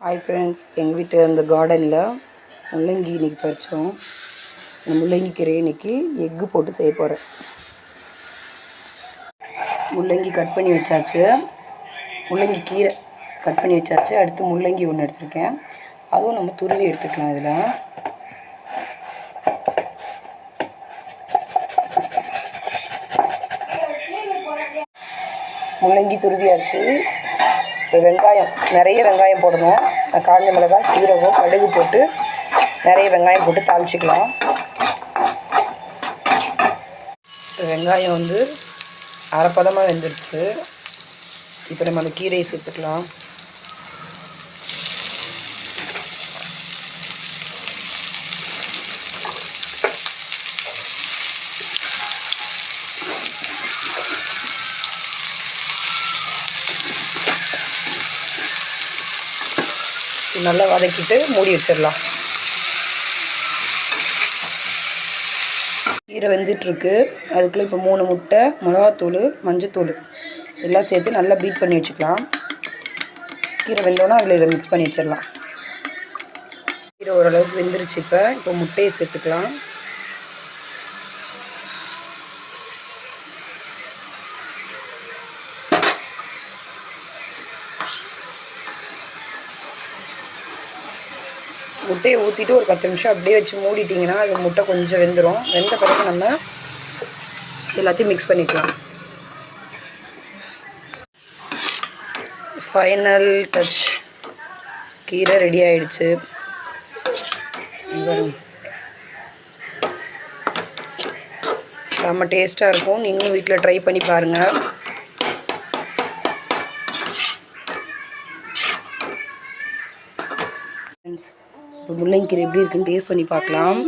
Hi friends, எங்கள் வீட்டு அந்த கார்டனில் முள்ளங்கி இன்றைக்கி பறித்தோம். அந்த முள்ளங்கி கீரையை இன்றைக்கி எக்கு போட்டு செய்ய போகிறேன். முள்ளங்கி கட் பண்ணி வச்சாச்சு, முள்ளங்கி கீரை கட் பண்ணி வச்சாச்சு. அடுத்து முள்ளங்கி ஒன்று எடுத்துருக்கேன், அதுவும் நம்ம துருவி எடுத்துக்கலாம். இதில் முள்ளங்கி துருவியாச்சு. இப்போ வெங்காயம், நிறைய வெங்காயம் போடணும். காஞ்ச மிளகாய், சீரகம், கடுகு போட்டு நிறைய வெங்காயம் போட்டு தாளிச்சிக்கலாம். வெங்காயம் வந்து அரைப்பதமாக வெந்துருச்சு. இப்போ நம்ம அந்த கீரையை சேர்த்துக்கலாம். நல்லா வதக்கிட்டு மூடி வச்சிடலாம். கீரை வெந்துட்டுருக்கு. அதுக்குள்ளே இப்போ 3 முட்டை, மிளகாத்தூள், மஞ்சத்தூள் எல்லாம் சேர்த்து நல்லா பீட் பண்ணி வச்சுக்கலாம். கீரை வெந்தோன்னா அதில் இதை மிக்ஸ் பண்ணி வச்சிடலாம். கீரை ஓரளவுக்கு வெந்துருச்சு. இப்போ முட்டையை சேர்த்துக்கலாம். முட்டையை ஊற்றிட்டு ஒரு 10 நிமிஷம் அப்படியே வச்சு மூடிட்டிங்கன்னா அது முட்டை கொஞ்சம் வெந்துடும். வெந்த பிறகு நம்ம எல்லாத்தையும் மிக்ஸ் பண்ணிக்கலாம். ஃபைனல் டச், கீரை ரெடி ஆகிடுச்சு. செம்ம டேஸ்ட்டாக இருக்கும். நீங்களும் வீட்டில் ட்ரை பண்ணி பாருங்கள். இப்போ முள்ளங்கி கீரை எப்படி இருக்குன்னு டேஸ்ட் பண்ணி பார்க்கலாம்.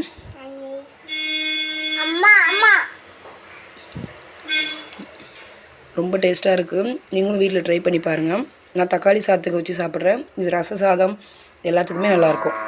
ரொம்ப டேஸ்ட்டாக இருக்குது. நீங்களும் வீட்டில் ட்ரை பண்ணி பாருங்கள். நான் தக்காளி சாதத்துக்கு வச்சு சாப்பிட்றேன். இது ரச சாதம் எல்லாத்துக்குமே நல்லாயிருக்கும்.